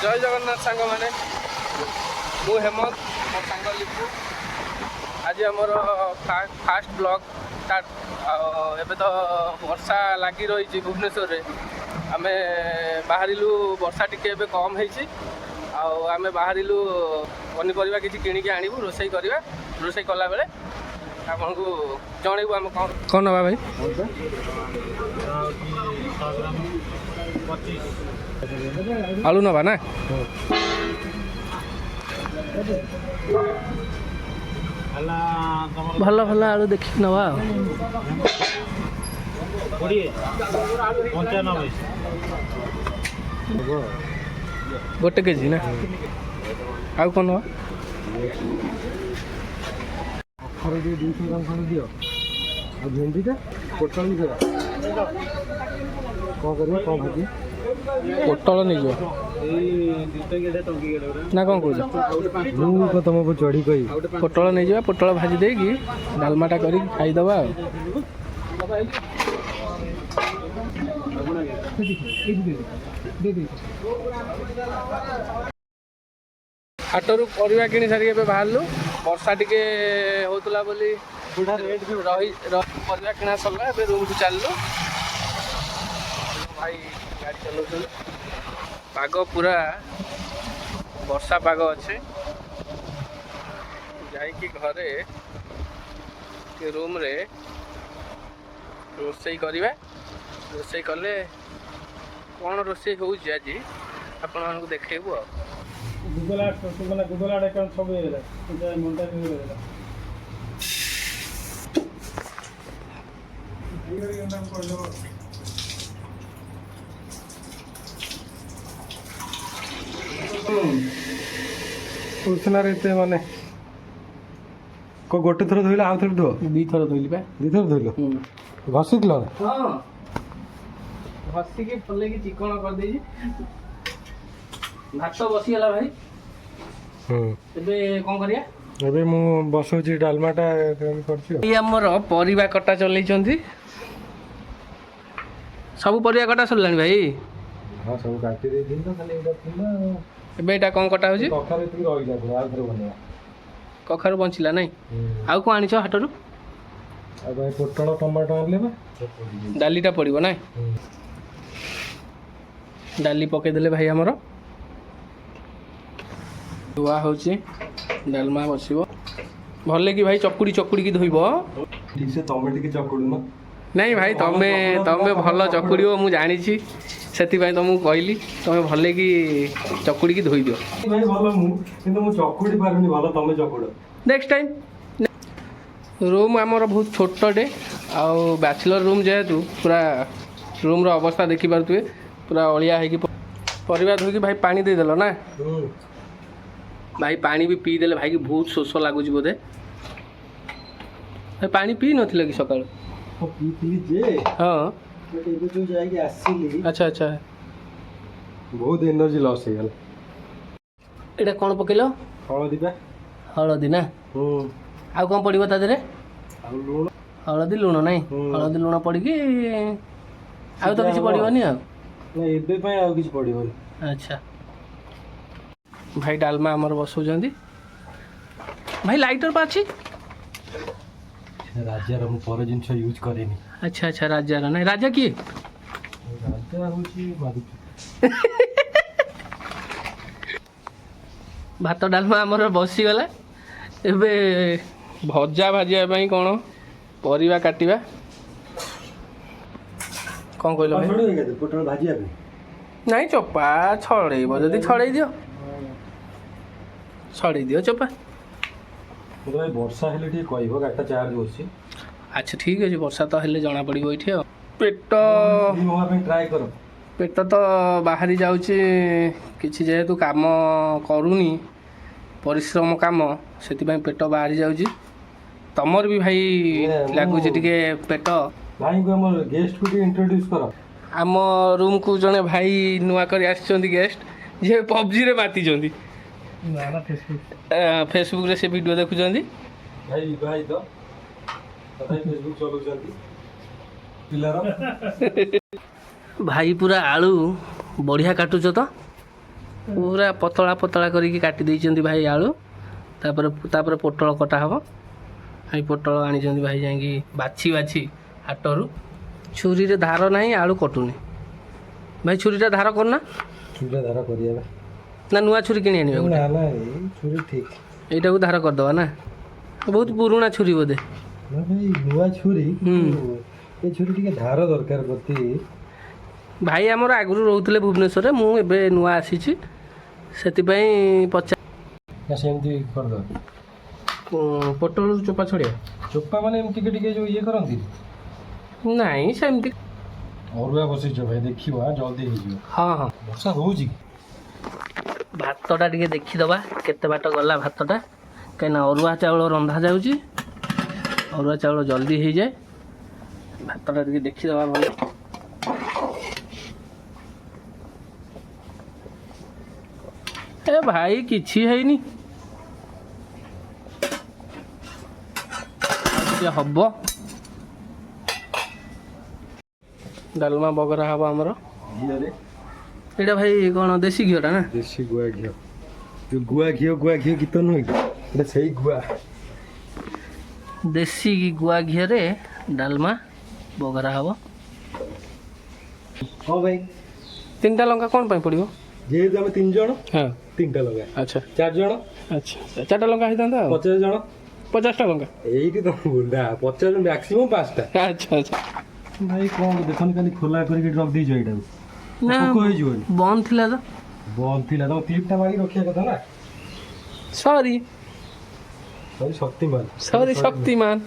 जय जगन्नाथ सांग मैंने मु हेमंत मो सांग लिपू आज आमर फास्ट ब्लॉग स्टार्ट एबे तो वर्षा लगी रही भुवनेश्वर रे आमे बाहरिलु वर्षा टिके एबे कम होईची आमे बाहरिलु पनीपरिया किछि किनिके आनिबु रोसई करबा रोसई कला बेले आपनको जणेबु हम कोन नबा भाई आलू नबा ना भल भल आलू देखिक नवा गोटे केजी ना आउ कौन नवा 200 ग्राम खंड दियो और भेंडी टा पोटल भी करा कौन करियो कौन भाजी पोटल नहीं जो ना कौन कह मु तुम को चढ़ी कही पोटल नहीं जा पोटल भाजी देगी डालमाटा करी खाई दबा हाटरू परिवा किणी सारी बाहर वर्षा टिके होतला बोली रही परिवा किणा सरला रूम को चलू भाई गाड़ी चलाऊ पाग पूरा वर्षा पाग अच्छे जाइकी घरे रूम रे रोसई करवा रोसई कले कौन रोसई हो आज आपण को देखू गूगल अकाउंट सब मोन्टाइज माने को गोटे थर धोइला आउ थर धो दी थर धोइली बा दी थर धोइलो घसिकलो हां घसी के फले की चिकन कर देजी भात बसी गला भाई एबे कोन करिया एबे मु बसौची डालमाटा करछि ई हमर परिवा कटा चलै छथि सब परिवा कटा सरलानी भाई हां सब काटी दे दिन तो खाली एटा थिला एबे एटा कोन कटा होजी कखारे तुम रहि जा आ थर बनिया कखार बंचिला नहीं आउ को आनिछ हाटरू आ भाई पोटल टमाटो आनले बा डालीटा पड़िबो ना डाली पके देले भाई हमर दुआ होची डालमा बसिबो भले कि भाई चकुड़ी चकुड़ी की धोइबो ठीक से टमाटो के चकुड़ी न नहीं भाई तमे तमे भल चकुड़ियो मु जानि छी सेति भाई तुमको कहली तमे भले कि चकुड़ी की धोइ दियो भाई भलो मु किंतु मु चकुड़ी पारनी भलो तमे चकुड़ो नेक्स्ट टाइम रूम आमर बहुत छोटे आउ बैचलर रूम जेहेतु पूरा रूम रो अवस्था देखि पारतुए पूरा अलिया है कि परिवार धोकी भाई पानी दे देलो ना भाई पानी भी पी देले भाई की बहुत शोष लागुच बोधे भाई पानी पी नथिले कि सकाळ पी पी जे हां एबे जो जाय के आसीली अच्छा अच्छा बहुत एनर्जी लॉस हे गल एटा कोन पकेलो हळदी बा हळदी ना आ कोन पड़िबो ता देरे आ लूण हळदी लूण नाही हळदी लूण पड़ी कि आ तो किछ पड़िबोनी आ ना एबे पय आ किछ पड़िबोनी अच्छा भाई डालमा आमर बसौଛନ୍ତି भाई लाइटर पाछि राजा रो पर जिंस यूज करेनी अच्छा अच्छा राजा रा नहीं राजा की राजा होची मारुति भात डालमा आमर बसी गला एबे भजा भाजिया पई कोन परिवा काटिबा कोन कहलो भाई पोटल भाजिया पे नहीं चोपा छड़ेइबो जदी छड़ेइ दियो छड़ेइ दियो चोपा भाई वर्षा हेले ठीक कहबो गाटा चार्ज होसी अच्छा ठीक है वर्षा तो हेले जना पड़िबो इठी पेट मोहा पे ट्राई करो पेट तो बाहरी जाउची किछि जेहेतु काम करूनी परिश्रम काम सेति भाई पेट बाहरी जाउची तमर भी भाई लागुची टिके पेट भाई को हमर गेस्ट को इंट्रोड्यूस करो आम रूम को जने भाई नुआ करी आछचंदी गेस्ट जे पबजी रे माती जंदी ना फेसबुक फेसबुक रे से वीडियो देखुचंदी भाई भाई तो तथा फेसबुक चलू जंदी पिलार भाई पूरा आलू बढ़िया काटुच तो पूरा पतला पतला करके काटी देइछन्ती भाई आलू तापर पोटल कटा हबो भाई पोटल आनिछन्ती भाई जाई बाछी बाछी हाटरू छुरी रे धार नाही आलू कटुनी भाई छुरीटा धार करना छुरी धार करिया ना नुआ छुरी किनी आनिबे ना ना छुरी ठीक एटा को धार कर दवा ना बहुत पुराना छुरी बोधे ना भाई नुआ छुरी ए छुरी टिके धार दरकार करती भाई आमर आगुरु रोहुतले भुवनेश्वर मु एबे नुआ आसीछि सेति पई पचा ना सेमती कर दो पोटल चोपा छड़िया चोपा माने एमती के टिके जो ये करंती नहीं सेमती अरुआ बसी जो भाई देखियो हां जल्दी हो जियो हाँ हाँ वर्षा होउजी भातटा टिके देखिदबा केते बाट गला भातटा कहीं अरुआ चाउल रंधा जाउची अरुआ चाउल जल्दी हो जाए भातटा टिके देखिदबा भले ए भाई किछि हैनी हब डालमा बगरा हब आमर एटा भाई कौन देसी घीटा ना देसी गुआ घियो जो गुआ घियो की तो नुई एटा सही गुआ देसी गुआ घी रे डालमा बगरा हब हां भाई 3टा लंका कौन पाई पड़िबो जे हम 3 जण हां 3टा लगा अच्छा 4 जण अच्छा 4टा लंका हितांता 50 जण 50टा लंका एइटी तो गुंडा 50 मैक्सिमम 5टा अच्छा अच्छा भाई कौन देखन खाली खोला करके रख दी जो एटा ना कोई जो बंद थिला तो बॉल थिला तो क्लिपटा मारी रखिया कथा ना सॉरी शक्तिमान शक्तिमान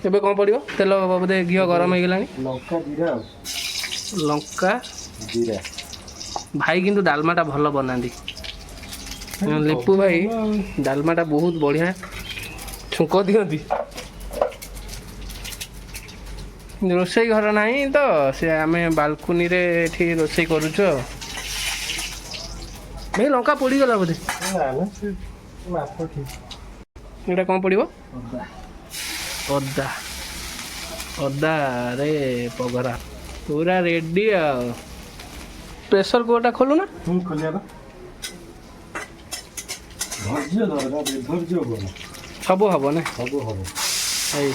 एबे कौन पड़िबो तेल बोधे घी गरम हो गलानी लंका जीरा लंका जीरा भाई किंतु डालमाटा भल बनाती लिपू भाई डालमाटा बहुत बढ़िया छुंक दिखती रोसई घर नहीं तो से आम बालकुनी रे एठी रोसई करूछ भाई लंका पड़गला बोधे ना ना से माफ ठीक एटा कौन पड़ो अदा अदा रे पगरा पूरा रेडी आ प्रेशर कुकरटा खोलू ना खोलिया बा धैर्य दरकार धैर्य बोला सब हम ना सब हम एई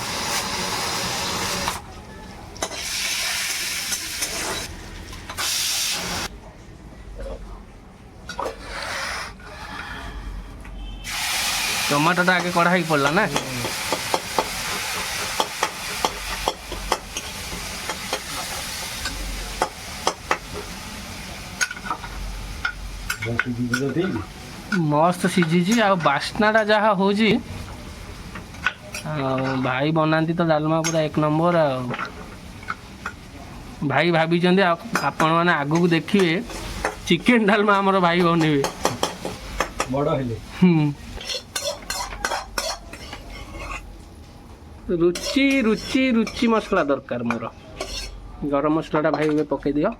टमाटोटा आगे कढ़ाई पड़ला ना मस्त सीझी आ बास्नाटा जहाँ हो भाई बनाती तो डालमा पूरा 1 नंबर भाई भाभी आपण मैंने आगू देखिए चिकेन डालमा आमर भाई बनइबे बड़ हेले रुचि रुचि रुचि मसला दरकार मोर गरम मसलाटा भाई पकई दियो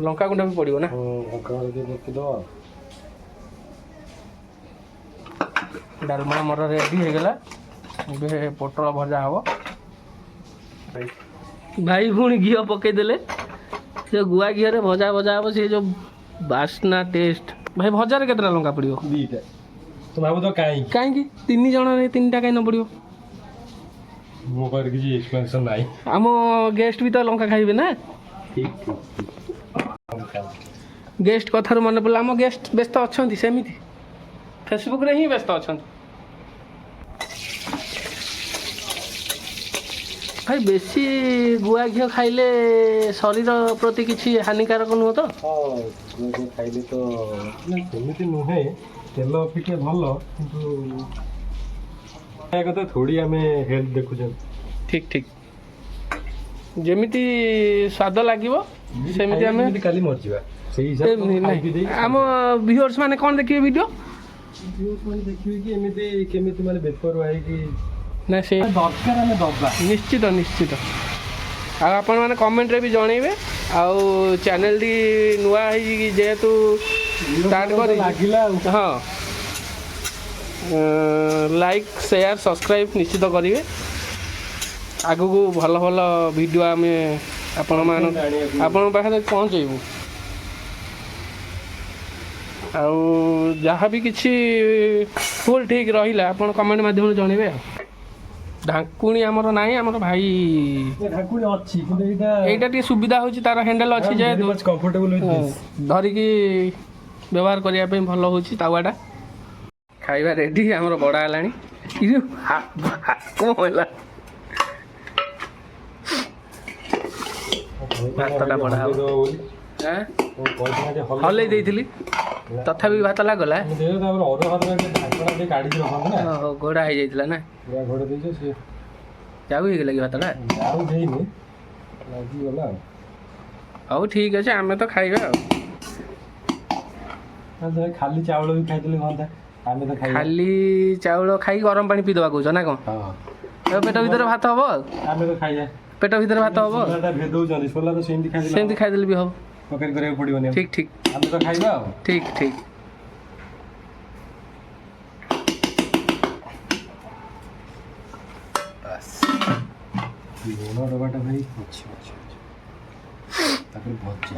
लंका गुंडा भी पड़ो ना डालमा मोर रेडी हो गला ए पोटल भजा हम भाई पुणी घी पकई देले से गुआ घी रे भजा भजा हम से जो बास्ना टेस्ट भाई भजार केतरा लंका पड़ो दीटा तो भाबो तो काई काई 3 जण रे 3टा काई न पड़ो मो पर किसी एक्सपेंशन नाही आम गेस्ट भी तो लंका खाइबे ना ठीक गेस्ट कथार मन पड़ा आम गेस्ट व्यस्त अच्छा सेमती फेसबुक रे ही व्यस्त अच्छा भाई बेसी गुआ घी खाइले शरीर प्रति किसी हानिकारक नुह तो हाँ खाइले तो सेमती नुहे तेल अपेक्षा भल किंतु थोड़ी आम हेल्थ देखुचे ठीक ठीक जेमिति स्वाद लागिवो सेमिति आम काली मरजिबा सेही हिसाब आम व्यूअर्स माने कोन देखिबे वीडियो देखिए कि एमिति केमिति माने बेपर वाई कि ना से दरकार आम दबा निश्चित निश्चित आपण मैंने कमेंट रे भी जनइबे आउ चैनल टी नुआ है जेहेतु स्टार्ट कर लागिला हाँ लाइक शेयर सब्सक्राइब निश्चित करेंगे ଆଗକୁ ଭଲ ଭଲ ଭିଡ଼ିଓ ଆମେ ଆପଣଙ୍କ ପାଖରେ ପହଞ୍ଚେଇବୁ। ଆଉ ଯାହା ବି କିଛି ଭୁଲ ଠିକ୍ ରହିଲା ଆପଣ କମେଣ୍ଟ ମାଧ୍ୟମରେ ଜଣେଇବେ। ଆଉ ଢାଙ୍କୁଣୀ ଆମର ନାହିଁ, ଆମର ଭାଇ ଢାଙ୍କୁଣୀ ଅଛି କିନ୍ତୁ ଏଇଟା ଟିକେ ସୁବିଧା ହେଉଛି, ତାର ହ୍ୟାଣ୍ଡେଲ୍ ଅଛି ଯେ କମ୍ଫର୍ଟେବଲ ଧରିକି ବ୍ୟବହାର କରିବା ପାଇଁ ଭଲ ହେଉଛି। ତାୱାଟା ଖାଇବା ରେଡ଼ି, ଆମର ବଡ଼ା ହେଲାଣି। କ'ଣ ହେଲା ଭାତଟା ବଡ଼ା ହେବ। ହଲେଇ ଦେଇଥିଲି ତଥାପି ଭାତ ଲାଗିଲା, ଘୋଡ଼ା ହେଇଯାଇଥିଲା ନା। ଯାଉ ହେଇଗଲା କି ଭାତଟା? ହଉ ଠିକ୍ ଅଛି, ଆମେ ତ ଖାଇବା ଆଉ। ଖାଲି ଚାଉଳ ବି ଖାଇଦେଲେ ହୁଅନ୍ତା। ଆମେ ତ ଖାଲି ଚାଉଳ ଖାଇ ଗରମ ପାଣି ପିଇଦେବା କହୁଛ ନା କ'ଣ? ପେଟ ଭିତରେ ଭାତ ହବ ଆଉ। ଆମେ ତ ଖାଇବା, ପେଟ ଭିତରେ ଭାତ ହବ, ଭେଦଉଛନ୍ତି ସୋଲା ତ ସେମିତି ଖାଇଦେଲେ ବି ହବ। ତରକାରୀ କରିବାକୁ ପଡ଼ିବନି। ଠିକ୍ ଠିକ୍, ଆମେ ତ ଖାଇବା ଆଉ। ଠିକ୍ ଠିକ୍। ଲୁଣ ଡବାଟା ଭାଇ ଅଛି ତାପରେ ଭଜା।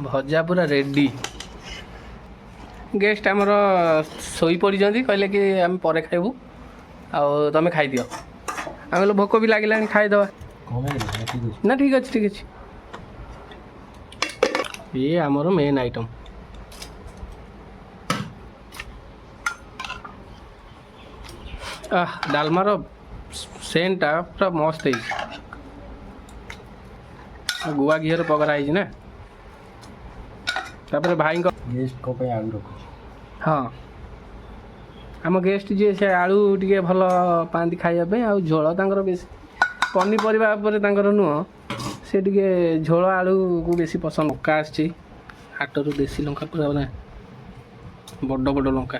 ଭଜା ପୁରା ରେଡ଼ି। ଗେଷ୍ଟ ଆମର ଶୋଇପଡ଼ିଛନ୍ତି, କହିଲେ କି ଆମେ ପରେ ଖାଇବୁ, ଆଉ ତମେ ଖାଇଦିଅ। ଆମେ କହିଲୁ ଭୋକ ବି ଲାଗିଲାଣି, ଖାଇଦେବା। ନା ଠିକ୍ ଅଛି ଠିକ୍ ଅଛି। ଇଏ ଆମର ମେନ୍ ଆଇଟମ୍। ଡାଲମାର ସେଣ୍ଟଟା ପୁରା ମସ୍ତ ହେଇଛି, ଗୁଆ ଘିଅରେ ପକରା ହେଇଛି ନା। ତାପରେ ଭାଇଙ୍କ ଗେଷ୍ଟଙ୍କ ପାଇଁ ଆଳୁ ରଖୁଛି। ହଁ, ଆମ ଗେଷ୍ଟ ଯିଏ ସେ ଆଳୁ ଟିକେ ଭଲ ପାଆନ୍ତି ଖାଇବା ପାଇଁ, ଆଉ ଝୋଳ ତାଙ୍କର ବେଶୀ ପନିପରିବା ଉପରେ ତାଙ୍କର ନୁହଁ, ସେ ଟିକେ ଝୋଳ ଆଳୁକୁ ବେଶୀ ପସନ୍ଦ। ଲଙ୍କା ଆସିଛି ହାଟରୁ, ଦେଶୀ ଲଙ୍କା ପୁରା ନା, ବଡ଼ ବଡ଼ ଲଙ୍କା।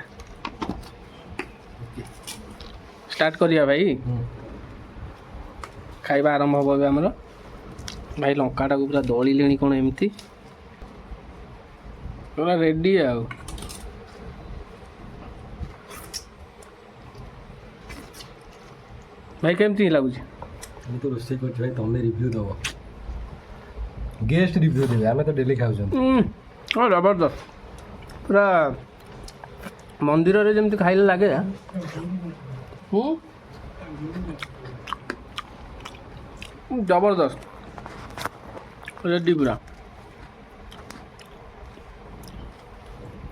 ଷ୍ଟାର୍ଟ କରିବା ଭାଇ, ଖାଇବା ଆରମ୍ଭ ହେବ ଏବେ ଆମର। ଭାଇ ଲଙ୍କାଟାକୁ ପୁରା ଦଳିଲେଣି କ'ଣ ଏମିତି, ପୁରା ରେଡ଼ି ଆଉ। ଭାଇ କେମିତି ଲାଗୁଛି? ମୁଁ ତ ରୋଷେଇ କରୁଛି ଭାଇ, ତମେ ରିଭ୍ୟୁ ଦେବ। ଗେଷ୍ଟ ରିଭ୍ୟୁ ଦେବେ, ଆମେ ତ ଡେଲି ଖାଉଛନ୍ତି। ଜବରଦସ୍ତ, ପୁରା ମନ୍ଦିରରେ ଯେମିତି ଖାଇଲେ ଲାଗେ। ଜବରଦସ୍ତ ରେଡ଼ି ପୁରା।